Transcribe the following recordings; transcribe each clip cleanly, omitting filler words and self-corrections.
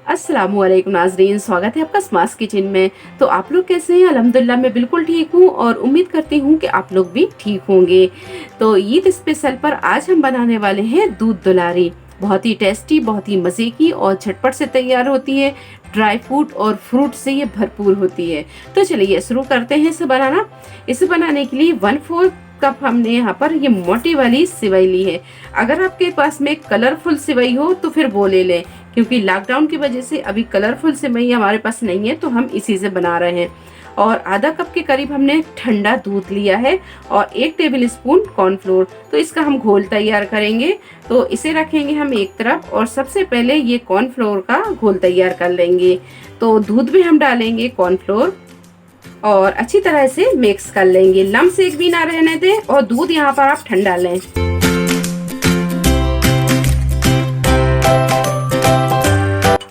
अस्सलामुअलैकुम नाजरीन, स्वागत है आपका स्मास किचन में। तो आप लोग कैसे हैं? अल्हम्दुलिल्लाह मैं बिल्कुल ठीक हूँ और उम्मीद करती हूँ कि आप लोग भी ठीक होंगे। तो ईद स्पेशल पर आज हम बनाने वाले हैं दूध दुलारी। बहुत ही टेस्टी, बहुत ही मज़े की और झटपट से तैयार होती है। ड्राई फ्रूट और फ्रूट से ये भरपूर होती है। तो चलिए शुरू करते हैं इसे बनाना। इसे बनाने के लिए 1/4 कप हमने यहाँ पर ये मोटी वाली सिवई ली है। अगर आपके पास में कलरफुल सिवई हो तो फिर वो ले लें, क्योंकि लॉकडाउन की वजह से अभी कलरफुल सिवई हमारे पास नहीं है, तो हम इसी से बना रहे हैं। और आधा कप के करीब हमने ठंडा दूध लिया है और 1 टेबल स्पून कॉर्नफ्लोर। तो इसका हम घोल तैयार करेंगे। तो इसे रखेंगे हम एक तरफ और सबसे पहले ये कॉर्नफ्लोर का घोल तैयार कर लेंगे। तो दूध में हम डालेंगे कॉर्नफ्लोर और अच्छी तरह से मिक्स कर लेंगे, लम्स एक भी ना रहने दें। और दूध यहाँ पर आप ठंडा लें।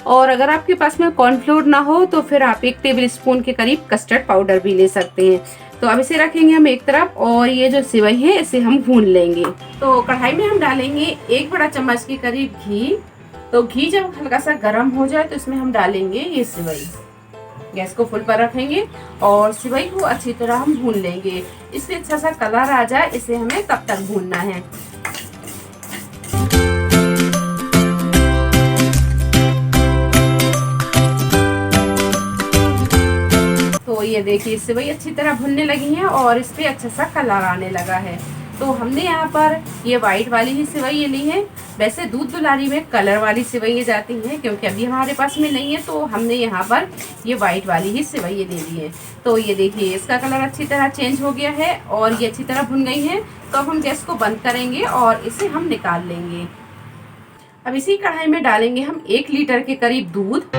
और अगर आपके पास में कॉर्नफ्लोर ना हो तो फिर आप 1 टेबल स्पून के करीब कस्टर्ड पाउडर भी ले सकते हैं। तो अब इसे रखेंगे हम एक तरफ और ये जो सिवई है इसे हम भून लेंगे। तो कढ़ाई में हम डालेंगे 1 बड़ा चम्मच के करीब घी। तो घी जब हल्का सा गर्म हो जाए तो इसमें हम डालेंगे ये सिवई। गैस को फुल पर रखेंगे और सिवई को अच्छी तरह हम भून लेंगे। इससे अच्छा सा कलर आ जाए, इसे हमें तब तक भूनना है। तो ये देखिए सिवई अच्छी तरह भुनने लगी है और इस पे अच्छा सा कलर आने लगा है। तो हमने यहाँ पर ये वाइट वाली ही सिवई ली है। वैसे दूध दुलारी में कलर वाली सिवई जाती हैं, क्योंकि अभी हमारे पास में नहीं है, तो हमने यहाँ पर ये वाइट वाली ही सिवई ले ली है। तो ये देखिए इसका कलर अच्छी तरह चेंज हो गया है और ये अच्छी तरह भुन गई है। तो अब हम गैस को बंद करेंगे और इसे हम निकाल लेंगे। अब इसी कढ़ाई में डालेंगे हम 1 लीटर के करीब दूध।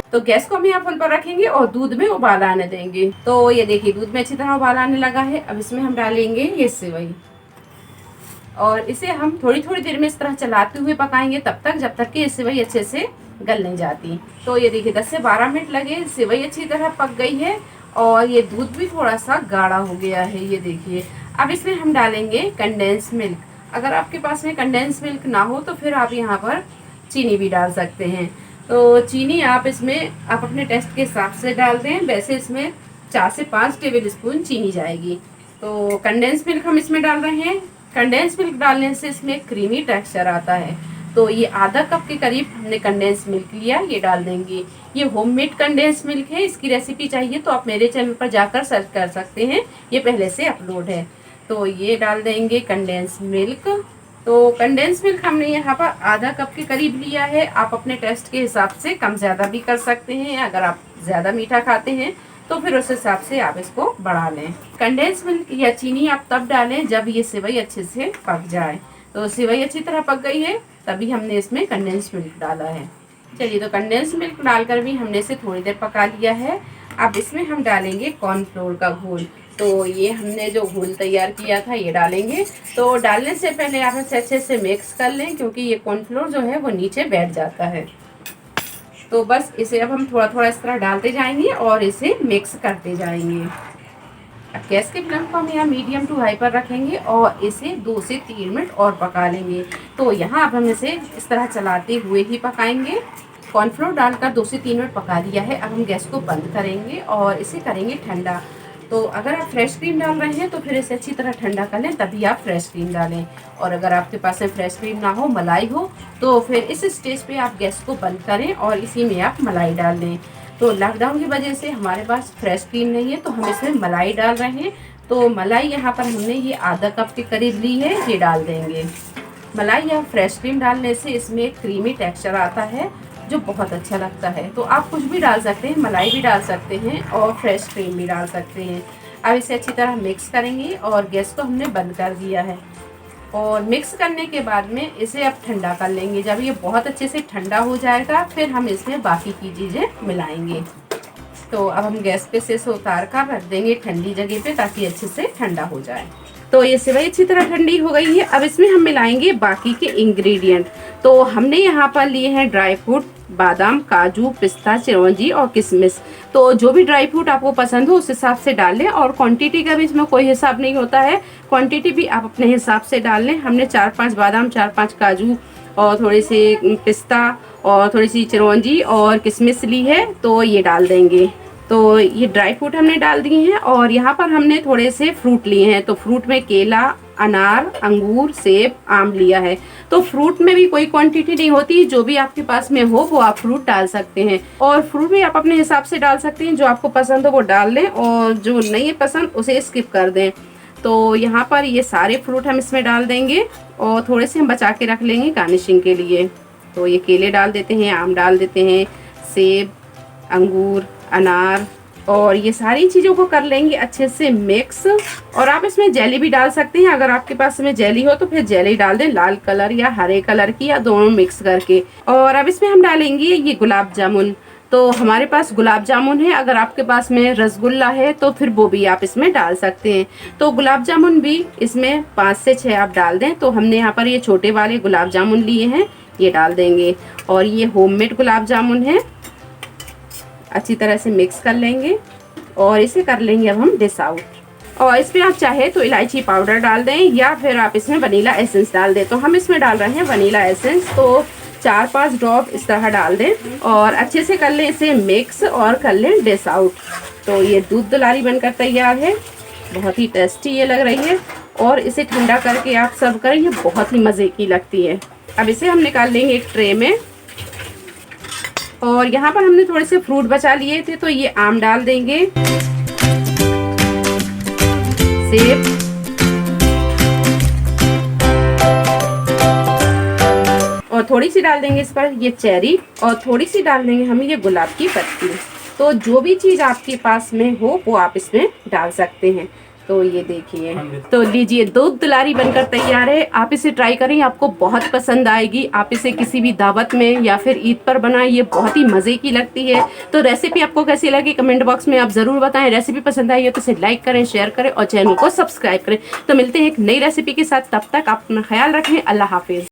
तो गैस को हम यहाँ फुल पर रखेंगे और दूध में उबाल आने देंगे। तो ये देखिए दूध में अच्छी तरह उबाल आने लगा है। अब इसमें हम डालेंगे ये सिवई और इसे हम थोड़ी थोड़ी देर में इस तरह चलाते हुए पकाएंगे, तब तक जब तक कि ये सिवई अच्छे से गल नहीं जाती। तो ये देखिए 10 से 12 मिनट लगे, सिवई अच्छी तरह पक गई है और ये दूध भी थोड़ा सा गाढ़ा हो गया है। ये देखिए अब इसमें हम डालेंगे कंडेंस मिल्क। अगर आपके पास में कंडेंस मिल्क ना हो तो फिर आप यहाँ पर चीनी भी डाल सकते हैं। तो चीनी आप इसमें आप अपने टेस्ट के हिसाब से डाल दें। वैसे इसमें 4 से 5 टेबल स्पून चीनी जाएगी। तो कंडेंस मिल्क हम इसमें डाल रहे हैं। कंडेंस मिल्क डालने से इसमें क्रीमी टेक्सचर आता है। तो ये आधा कप के करीब हमने कंडेंस मिल्क लिया, ये डाल देंगे। ये होममेड कंडेंस मिल्क है। इसकी रेसिपी चाहिए तो आप मेरे चैनल पर जाकर सर्च कर सकते हैं, ये पहले से अपलोड है। तो ये डाल देंगे कंडेंस मिल्क। तो कंडेंस मिल्क हमने यहाँ पर आधा कप के करीब लिया है। आप अपने टेस्ट के हिसाब से कम ज़्यादा भी कर सकते हैं। अगर आप ज़्यादा मीठा खाते हैं तो फिर उस हिसाब से आप इसको बढ़ा लें। कंडेंस मिल्क या चीनी आप तब डालें जब ये सिवई अच्छे से पक जाए। तो सिवई अच्छी तरह पक गई है, तभी हमने इसमें कंडेंस मिल्क डाला है। चलिए, तो कंडेंस मिल्क डालकर भी हमने इसे थोड़ी देर पका लिया है। अब इसमें हम डालेंगे कॉर्नफ्लोर का घोल। तो ये हमने जो घोल तैयार किया था ये डालेंगे। तो डालने से पहले आप इसे अच्छे से मिक्स कर लें, क्योंकि ये कॉर्नफ्लोर जो है वो नीचे बैठ जाता है। तो बस इसे अब हम थोड़ा थोड़ा इस तरह डालते जाएंगे और इसे मिक्स करते जाएंगे। अब गैस के फ्लेम को हम यहाँ मीडियम टू हाई पर रखेंगे और इसे 2 से 3 मिनट और पका लेंगे। तो यहाँ अब हम इसे इस तरह चलाते हुए ही पकाएंगे। कॉर्नफ्लोर डालकर 2 से 3 मिनट पका लिया है। अब हम गैस को बंद करेंगे और इसे करेंगे ठंडा। तो अगर आप फ्रेश क्रीम डाल रहे हैं तो फिर इसे अच्छी तरह ठंडा कर लें, तभी आप फ्रेश क्रीम डालें। और अगर आपके पास में फ्रेश क्रीम ना हो, मलाई हो, तो फिर इस स्टेज पे आप गैस को बंद करें और इसी में आप मलाई डाल दें। तो लॉकडाउन की वजह से हमारे पास फ्रेश क्रीम नहीं है, तो हम इसमें मलाई डाल रहे हैं। तो मलाई यहाँ पर हमने ये आधा कप के करीब ली है, ये डाल देंगे। मलाई या फ्रेश क्रीम डालने से इसमें क्रीमी टेक्सचर आता है जो बहुत अच्छा लगता है। तो आप कुछ भी डाल सकते हैं, मलाई भी डाल सकते हैं और फ्रेश क्रीम भी डाल सकते हैं। अब इसे अच्छी तरह मिक्स करेंगे और गैस को हमने बंद कर दिया है। और मिक्स करने के बाद में इसे अब ठंडा कर लेंगे। जब ये बहुत अच्छे से ठंडा हो जाएगा फिर हम इसमें बाकी की चीज़ें मिलाएंगे। तो अब हम गैस पे से उतार कर रख देंगे ठंडी जगह पे, ताकि अच्छे से ठंडा हो जाए। तो ये सेवई अच्छी तरह ठंडी हो गई है। अब इसमें हम मिलाएंगे बाकी के इंग्रेडिएंट। तो हमने यहाँ पर लिए हैं ड्राई फ्रूट, बादाम, काजू, पिस्ता, चिरौंजी और किशमिश। तो जो भी ड्राई फ्रूट आपको पसंद हो उस हिसाब से डाल लें, और क्वांटिटी का भी इसमें कोई हिसाब नहीं होता है, क्वांटिटी भी आप अपने हिसाब से डाल लें। हमने 4-5 बादाम, 4-5 काजू और थोड़े से पिस्ता और थोड़ी सी चिरौंजी और किशमिश ली है, तो ये डाल देंगे। तो ये ड्राई फ्रूट हमने डाल दिए हैं, और यहाँ पर हमने थोड़े से फ्रूट लिए हैं। तो फ्रूट में केला, अनार, अंगूर, सेब, आम लिया है। तो फ्रूट में भी कोई क्वांटिटी नहीं होती, जो भी आपके पास में हो वो आप फ्रूट डाल सकते हैं, और फ्रूट भी आप अपने हिसाब से डाल सकते हैं। जो आपको पसंद हो वो डाल लें, और जो नहीं है पसंद उसे स्किप कर दें। तो यहाँ पर ये सारे फ्रूट हम इसमें डाल देंगे, और थोड़े से हम बचा के रख लेंगे गार्निशिंग के लिए। तो ये केले डाल देते हैं, आम डाल देते हैं, सेब, अंगूर, अनार, और ये सारी चीज़ों को कर लेंगे अच्छे से मिक्स। और आप इसमें जेली भी डाल सकते हैं, अगर आपके पास में जेली हो तो फिर जेली डाल दें, लाल कलर या हरे कलर की, या दोनों मिक्स करके। और अब इसमें हम डालेंगे ये गुलाब जामुन। तो हमारे पास गुलाब जामुन है, अगर आपके पास में रसगुल्ला है तो फिर वो भी आप इसमें डाल सकते हैं। तो गुलाब जामुन भी इसमें 5 से 6 आप डाल दें। तो हमने यहाँ पर ये छोटे वाले गुलाब जामुन लिए हैं, ये डाल देंगे। और ये होममेड गुलाब जामुन है, अच्छी तरह से मिक्स कर लेंगे, और इसे कर लेंगे अब हम डिश आउट। और इसमें आप चाहे तो इलायची पाउडर डाल दें, या फिर आप इसमें वनीला एसेंस डाल दें। तो हम इसमें डाल रहे हैं वनीला एसेंस, तो 4-5 ड्रॉप इस तरह डाल दें, और अच्छे से कर लें इसे मिक्स, और कर लें डिश आउट। तो ये दूध दुलारी बनकर तैयार है, बहुत ही टेस्टी ये लग रही है, और इसे ठंडा करके आप सर्व करें, ये बहुत ही मज़े की लगती है। अब इसे हम निकाल लेंगे एक ट्रे में, और यहाँ पर हमने थोड़े से फ्रूट बचा लिए थे, तो ये आम डाल देंगे, सेब, और थोड़ी सी डाल देंगे इस पर ये चेरी, और थोड़ी सी डाल देंगे हम ये गुलाब की पत्ती। तो जो भी चीज़ आपके पास में हो वो आप इसमें डाल सकते हैं। तो ये देखिए, तो लीजिए दूध दुलारी बनकर तैयार है। आप इसे ट्राई करें, आपको बहुत पसंद आएगी। आप इसे किसी भी दावत में या फिर ईद पर बनाएं, ये बहुत ही मज़े की लगती है। तो रेसिपी आपको कैसी लगी कमेंट बॉक्स में आप ज़रूर बताएं। रेसिपी पसंद आई हो तो इसे लाइक करें, शेयर करें, और चैनल को सब्सक्राइब करें। तो मिलते हैं एक नई रेसिपी के साथ, तब तक अपना ख्याल रखें। अल्लाह हाफिज़।